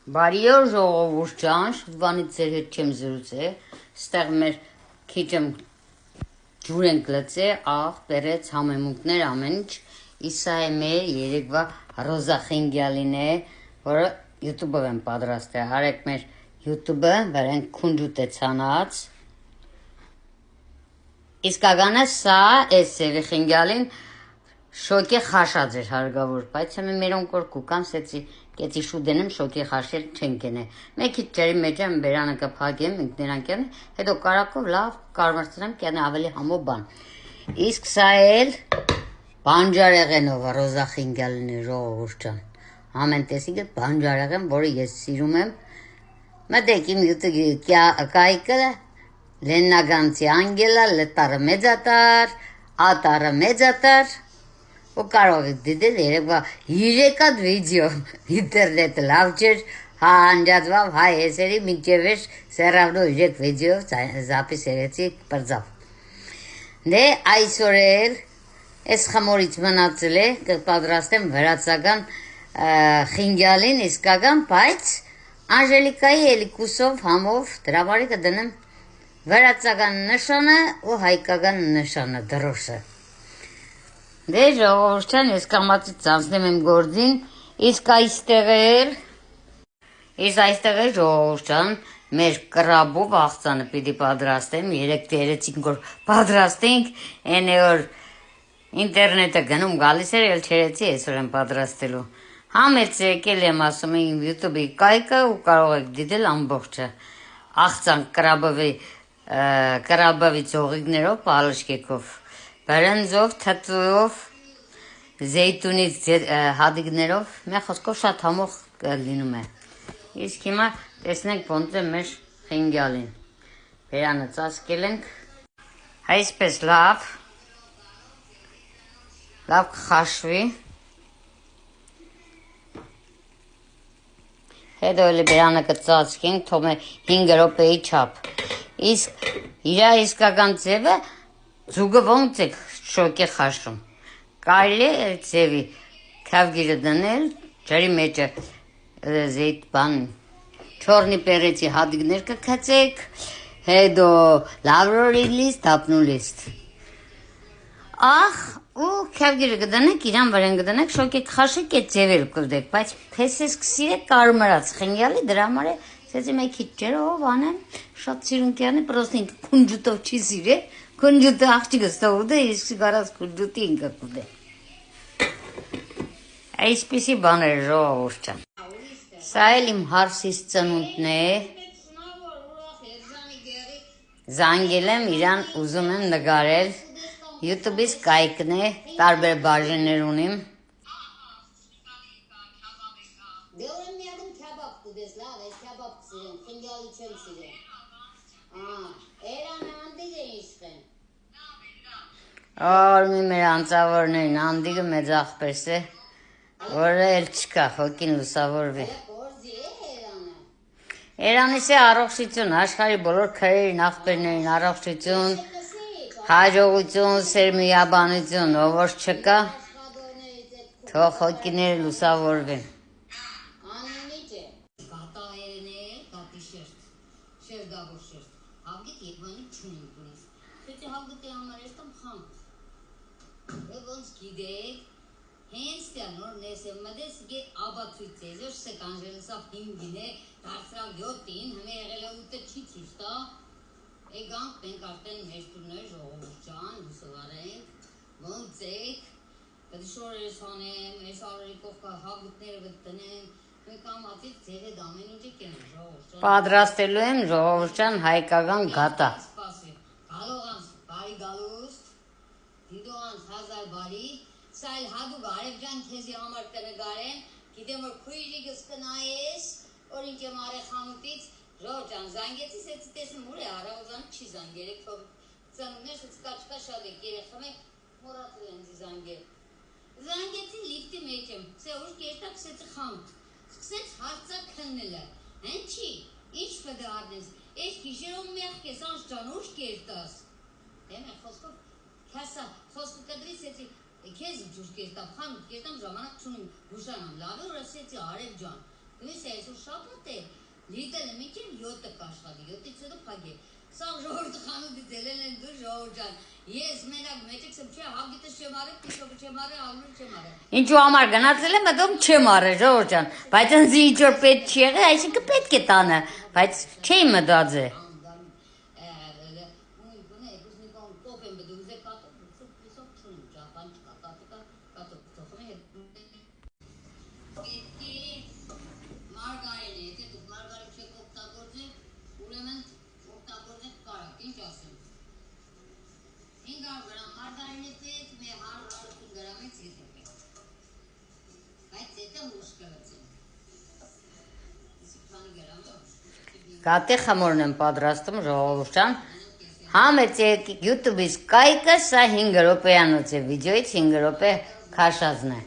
Բարի օր ժողովուրդ ջան, շուտվանից ձեր հետ չեմ զրուցե, ստեղ մեր քիչեմ ջուր ենք լծե, աղ, պերեց, համեմունքներ, ամեն ինչ, իսա է մեր երեկվա Ռոզա Խինգյալին է, որը YouTube-ով եմ պատրաստել, հարեք մեր YouTube-ը, վրենք քունջուտ է ցանած, իսկականը սա է Սևի Խինգյալին, շոկի խաշած էր հարգավոր, բայց հեմի մերոնք որ կուկան սեցի կեցի շուդենեմ շոկի խաշել չեն կենե, մեկ իտ ճերի մեջ եմ բերանը կպագեմ, ինքներան կենե, հետո կարակով լավ կարմրցնեմ կենե ավելի համո բան, իսկ սա էլ բանջարեղենով Ռոզա Խինգյալին է ժողովուրդ ջան, ամեն տեսիգը բանջարեղեն, որը ես սիրում եմ, մտեք իմ յուտուբի կայքը, Լեննագանցի անգելա, լետարը մեծատար, ատարը մեծատար, ու կարող եք դիտել երեկվա 3 վիդեո ինտերնետը լավ չէր, հանջածվավ հայ հեսերի մինչև էր սերավնու 3 վիդեո զապիս երեցի պրձավ։ Դե այսօր էլ ես խմորից մնացել է, կպադրաստեմ վրացական Խինգյալին իսկական, բայց Անժելիկայի էլիկուսով համով դրավարի կդնեմ վրացական նշանը ու հայկական նշանը դրոշը։ Դե ժողովուրդ ջան, ես կամացից ցանցնեմ իմ գործին, իսկ այստեղ ժողովուրդ ջան, մեր կրաբով աղցանը պիտի պատրաստեմ, 3-5 օր պատրաստենք, այնե որ ինտերնետը գնում գալիս էր, էլ չերեցի այսօր եմ պատրաստելու։ Համեց եկել եմ ասում իմ YouTube-ի կայքը ու կարող եք դիտել ամբողջը։ Աղցան կրաբովի ծողիկներով, պալշկեքով, բրնձով, թթվով, զեյթունից հադիգներով, մեր խոսքով շատ համող լինում է։ Իսկ հիմա տեսնենք ոնց է մեր Խինգյալին։ Բերանը ծածկել ենք։ Այսպես լավ կխաշվի։ Հետո էլ բերանը կծածկենք, թող 5 րոպեի չափ։ Իսկ իրա իսկական ձևը ձուգը ոնց է շոկի խաշում։ Կարելի է ձևի քավգիրը դնել, ջրի մեջը զեյթ բան, չորնի պերեցի հադիգներ կքացեք, հետո լավրորի լիստ, հապնու լիստ։ Աղ ու քավգիրը կդնեք, իրան վրան կդնեք, շոկի կխաշեք, այդ ձևել կուզդեք, բայց փեսես կսիրեք կարմրած Խինգյալի դրա համար է, սեցի մեկ քիչ ջերով անեմ, շատ սիրուն կյանի, պրոստ ինքը քունջուտով չի սիրե, քունջուտը աղջիկը ստովուդը, իսկ գարած քունջուտի ինքը կուդե։ Այսպիսի բան էր ժողովուրդ ջան։ Սա էլ իմ հարսիս ծնունդն է։ Զանգել եմ, իրան ուզում եմ նկարել, YouTube-ից կայքն է, տարբեր բաժիններ ունիմ։ Դե ուրեմն միադում քյաբաբ կուդես, լավ, ես քյաբաբ կսիրեմ, Խինգյալի չեմ սիրեմ։ Էրանը անդիգ է իշխեն։ Օրմի մեր անձավորներին, անդիգը մեծ աղպերս է, որը էլ չկա, հոգին լուսավորվի։ Էրանիս է առողջություն, աշխարհի բոլոր քրերին, աղբերներին առողջություն, հաջողություն, սերմիաբանություն, ով որ չկա, թող հոգիները լուսավորվեն։ Անունիչ է, գատայերն է, գատի շերտ, շերդավոր շերտ, հավգիտ եվանի չունին կունիս, սեցի հավգիտ է համար էստամ խանք, ոնց գիդեք, հենց տյա նոր նեսեմ մդես գե աբացույց է, զոր սեք անժելսավ հինգին է, դարձրավ 7-ին, հմե եղել է ուտը չի ծուստա, եգանք մենք արդեն մեր տուրներ ժողովուրդ ջան, լուսվարենք, ոնց եք, կդի շոր ես հանեմ, ես արորիկով կա հավգիտները գտնեմ, մենք ամացից ձեր հետ ամեն ինչ եք են ժողովուրդ ջան։ Պատրաստելու եմ ժողովուրդ ջան հայկական գատա։ Գալողանց բարի գալուստ, դիդողանց հազար բարի, սա էլ հադուգ արև ջան քեզի համար կնգարեմ, գիտեմ որ քույրիկս կնայես, որ ինչ եմ արե խանութից, ժողովուրդ ջան, զանգեցի սեցի տեսնում ուր է առավոտան չի զանգել, եք թող ծնուներ սեցի կաչկա շատ եք երեխամ եք մորացել են ձի զանգել։ Զանգեցի լիֆտի մեջ եմ, սե ուր կերտակ սեցի խանութ, սկսեց հարցա քննելը, հեն չի, ինչ պդը արդես, ես գիշերով մեղ կես անց ջան ուր կերտաս, դեմ է խոսքով քասա, խոսքը կդրի սեցի քեզ ջուր կերտավ, խանութ կերտամ ժամանակ չունիմ գուշանամ, լավ է որ ասեցի արև ջան, Դու այսօր շաբաթ է, լիտել եմ ինչ 7-ը կաշխատի, 7-ից հետո փակե։ Սա ժողովուրդը խանութի դելել են դու ժողովուրդ ջան։ Ես մենակ մեջից եմ չէ, հագիտս չեմ արել, տիշոպը չեմ արել, ալուրը չեմ արել։ Ինչու համար գնացել եմ, հետո չեմ արել, ժողովուրդ ջան։ Բայց ինձ ինչ որ պետք չի եղել, այսինքն պետք է տանը, բայց չի մտածել։ Գատե խմորն եմ պատրաստում ժողովուրդ ջան։ Համեց YouTube-ից կայքը սա 5 րոպեանոց է, վիդեոից 5 րոպե քաշածն է։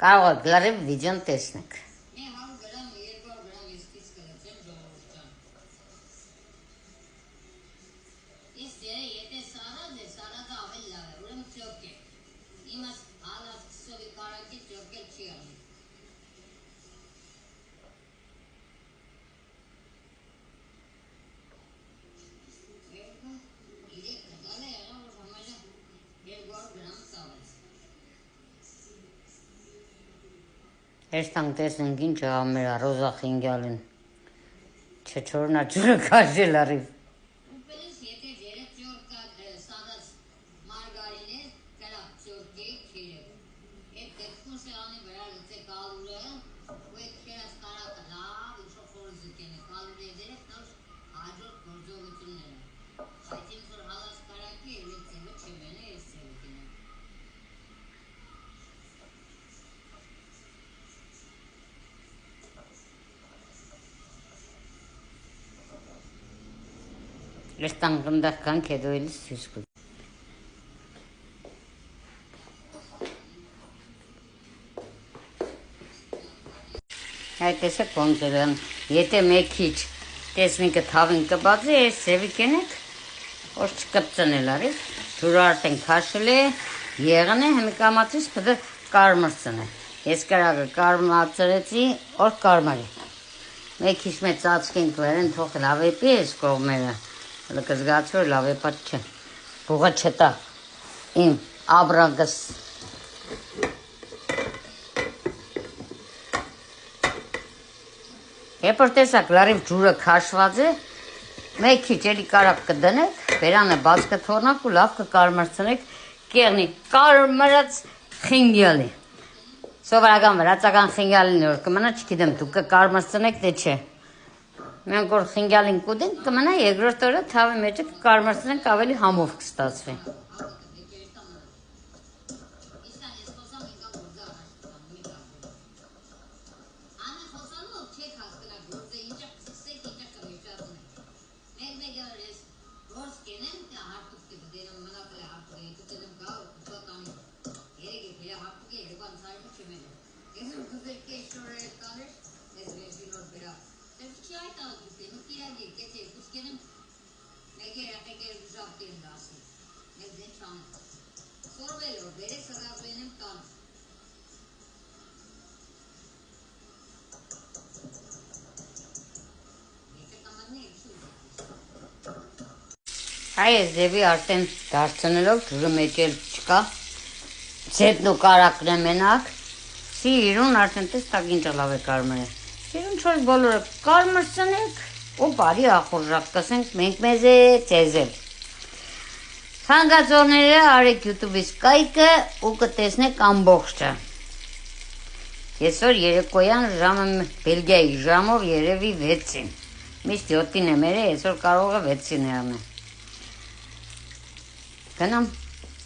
Կարող եք լրիվ վիդեոն տեսնեք։ Էստանք տեսնենք ինչ է մեր Ռոզա Խինգյալին, չչորնա ջուրը կաշել առիվ։ Էստան գնդակ կանք հետո էլիս սյուս կուտ։ Հայ տեսեք ոնց են, եթե մեկ քիչ տեսնիկը թավին կբացի, այս սևի կենեք, որ չկպծնել արիվ, ջուրը արդեն քաշել է, եղն է, հեմի կամացիս պտը կարմրցն է։ Ես կրակը կարմացրեցի, որ կարմարի։ Մեկ քիչ մեծ ծածկենք վերեն թողել ավեպի ես կողմերը, լկը զգացու որ լավ է պատ չէ, բուղը չտա, իմ աբրագս։ Եպր տեսակ լարիվ ջուրը քաշված է, մեկ քիչ էլի կարակ կդնեք, բերանը բաց կթողնակ ու լավ կկարմրցնեք, կեղնի կարմրած Խինգյալի։ Սովորական վրացական Խինգյալին որ կմնա, չգիտեմ դուք կկարմրցնեք թե չէ։ Մենք որ Խինգյալին կուտենք, կմնա երկրորդ օրը թավի մեջը կկարմրցնենք ավելի համով կստացվի։ Այս ձևի արդեն դարձնելով ջուրը մեջ էլ չկա, ձետն ու կարակն է մենակ, սիրուն արդեն տես տակ ինչ լավ է կարմրը, սիրուն չոր բոլորը կարմրցնեք ու բարի ախորժակ կսենք մենք մեզ է ծեզել։ Թանկացողները արեք YouTube-ից կայքը ու կտեսնեք ամբողջը։ Այսօր երեկոյան ժամը Բելգիայի ժամով երևի 6-ին, միշտ 7-ին է մերը, այսօր կարող է 6-ին է ամեն։ Գնամ,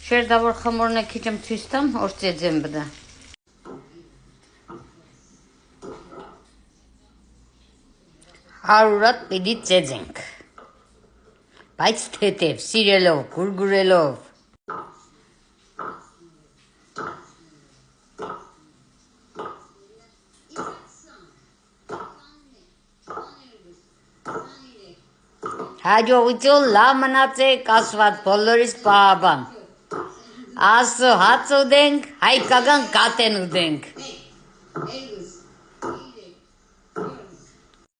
շերդավոր խմորն է քիչ եմ ցույց տամ, որ ծեծեմ բդա։ Հարուրատ պիտի ծեծենք, բայց թեթև, սիրելով, գուրգուրելով։ Հաջողություն լավ մնացեք, ասված բոլորիս պահաբան։ Ասո հաց ուտենք, հայկական կատեն ուտենք։